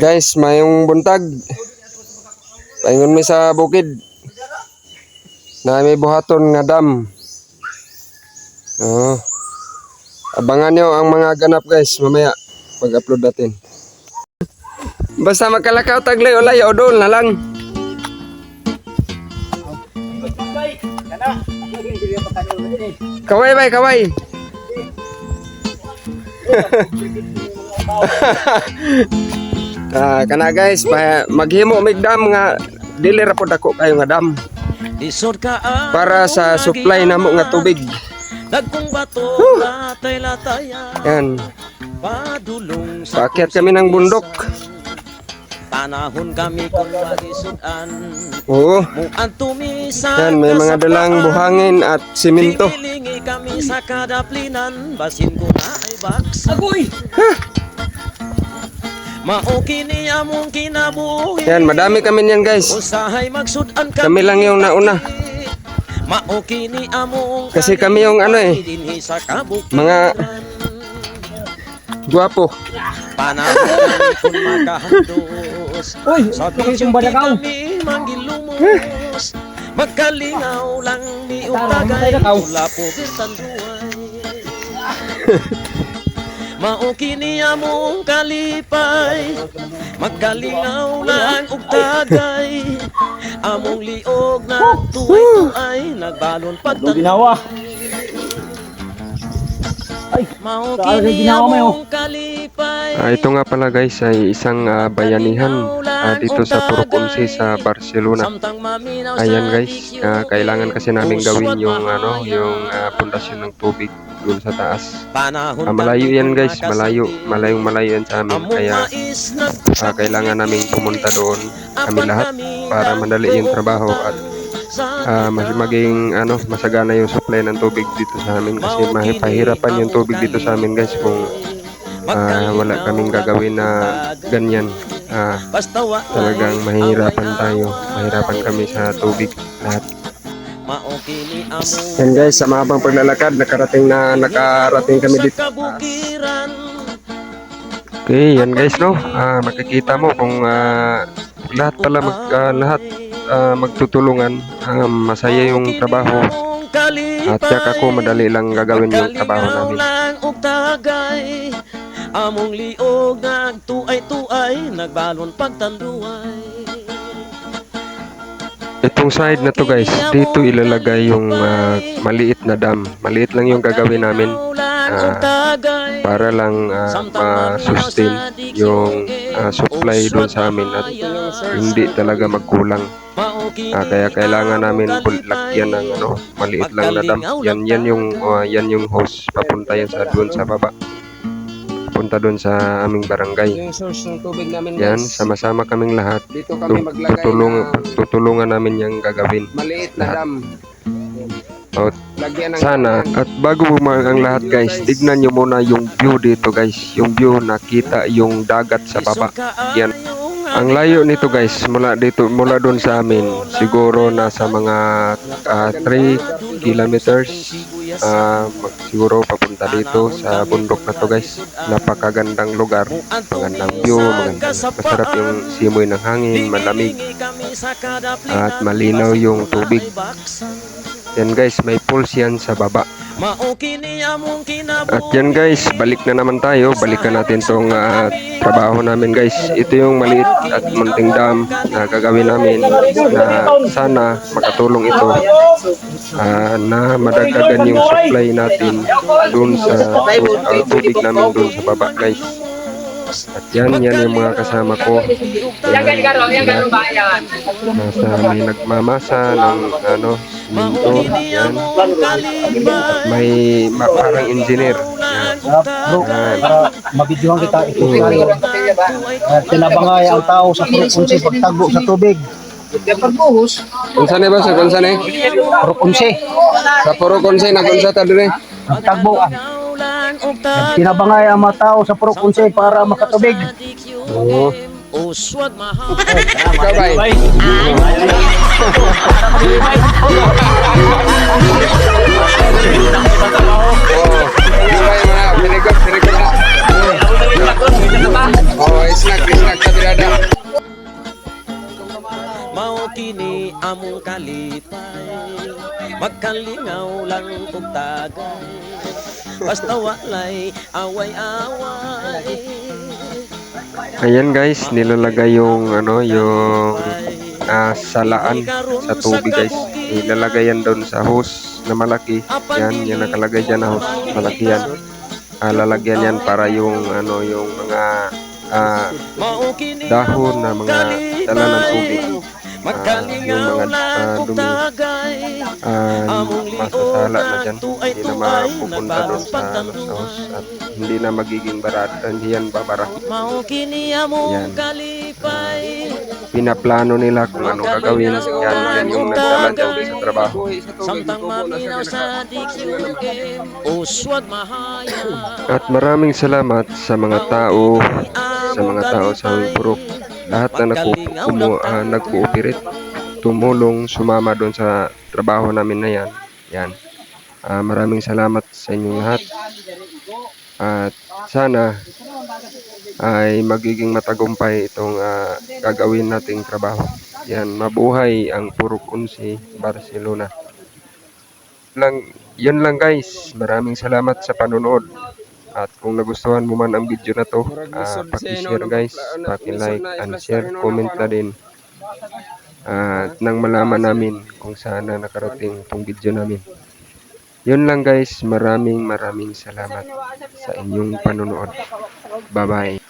Guys, mayong buntag. Paingon mi sa bukid. Na may buhaton nga dam. Oh. Abangan nyo ang mga ganap guys mamaya pag-upload natin. Basta magkalakaw taglay o layo doon na lang. Kaway bay, kaway. Kana guys, maghimo migdam nga dili ra pod ako kayo nga dam. Para sa supply namo nga tubig. Yan. Paakyat kami ng bundok. Panahon kami kung magisudan. Oo. Yan, may mga dalang buhangin at simento. Pinilingi kami sa kadaplinan. Basin ko na ay baksa. Agoy! Maoki niya mong kinabuhi. Yan, madami kami niyan guys. Usahay magsudan Kami lang yung nauna. Maoki ni among Kasi kami yung ano eh, mga guwapo. Panahon kami kung makahandos. Uy, yung badakaw. Kami manggilumos. Magkalingaw lang ni utagay. Wala po bisanduay. Maoki niya mong kalipay. Magkalingaw lang utagay. Among liog na tuway-tuway. Nagbalon pagtanduay. Ginawa. Ay, Maoki niya mong kalipay. Ito nga pala guys ay isang bayanihan dito sa Purok 11 sa Barcelona. Ayan guys, kailangan kasi namin gawin yung pundasyon ng tubig doon sa taas. Malayo yan guys, malayong yan sa amin. Kaya kailangan namin pumunta doon kami lahat para madali yung trabaho at maging masagana yung supply ng tubig dito sa amin kasi mahihirapan yung tubig dito sa amin guys kung wala kaming gagawin na ganyan. Talagang mahirapan kami sa tubig lahat. Yan guys, sa mahabang paglalakad nakarating kami dito. Okay, yan guys no. Makikita mo kung lahat magtutulungan, masaya yung trabaho at yak ako madali lang gagawin yung trabaho namin. Among liog nagtuay-tuay, nagbalon pagtanduay. Itong side na to guys, dito ilalagay yung maliit na dam. Maliit lang yung gagawin namin para lang ma-sustain yung supply doon sa amin at hindi talaga magkulang. Kaya kailangan namin lagyan ng maliit lang na dam. Yan yung hose papunta yan doon sa baba. Punta doon sa aming barangay. Yung source ng tubig namin Yan, guys. sama-sama kaming lahat. Dito kami maglagay tutulungan namin yung gagawin. Maliit na dam. At sana, at bago ang lahat guys, tignan nyo muna yung view dito guys. Yung view, nakita yung dagat sa baba. Yan. Ang layo nito guys, mula doon sa amin, siguro nasa mga 3 kilometers. Siguro papunta dito sa bundok na to guys. Napakagandang lugar, magandang view, masarap yung simoy ng hangin, malamig at malinaw yung tubig. Yan guys, may pools yan sa baba. At yan guys, balik na naman tayo. Balikan natin tong trabaho namin guys. Ito yung maliit at munting dam na gagawin namin na sana makatulong ito na madagdagan yung supply natin dun sa tubig namin dun sa baba guys. At yan yung mga kasama ko. May nagmamasa ng simento. Yan. May parang engineer. Para mabidyohan kita ito. Tinabangay ang tao sa Purok 11 pagtagbo sa tubig. Kunsan ba sa kunsan eh? Purok 11. Sa Purok 11 na kunsa ta dire. Pagtagbo. Tinabangay ang mga tao sa Purok 11 para makatubig. Oo. Uswag mahal. Ikaw ba? Very good na. Oo. snack sa birada. Mao kini among kalipay, magkalingaw lang kog tagay, basta walay away-away. Ayan guys, nilalagay yung salaan sa tubig guys. Ilalagay yan doon sa hose na malaki. Yan, yung nakalagay dyan na hose, malaki yan. Lalagyan yan para yung yung mga Mao kini dahon na among mga dala ng tubig. magkalingaw Yung mga lang kog dumi, tagay, among masasala na dyan. tuay Hindi na tuay mapupunta doon sa hose at hindi na magiging barada, hindi yan babara. Mao kini among Yan. kalipay, Pinaplano nila kung anong gagawin. Yan yung nagdala dyan sa trabaho. samtang maminaw sa DQM, uswag mahaya. At maraming salamat sa mga tao sa Purok. Lahat na nag-cooperate, tumulong, sumama doon sa trabaho namin na yan. Yan. Maraming salamat sa inyong lahat. At sana ay magiging matagumpay itong gagawin nating trabaho. Yan, mabuhay ang Purok 11 Barcelona. Yun lang guys. Maraming salamat sa panonood. At kung nagustuhan mo man ang video na to, paki-share guys, paki-like and share, comment na din. At nang malaman namin kung saan na nakarating itong video namin. Yun lang guys, maraming salamat sa inyong panonood. Bye-bye.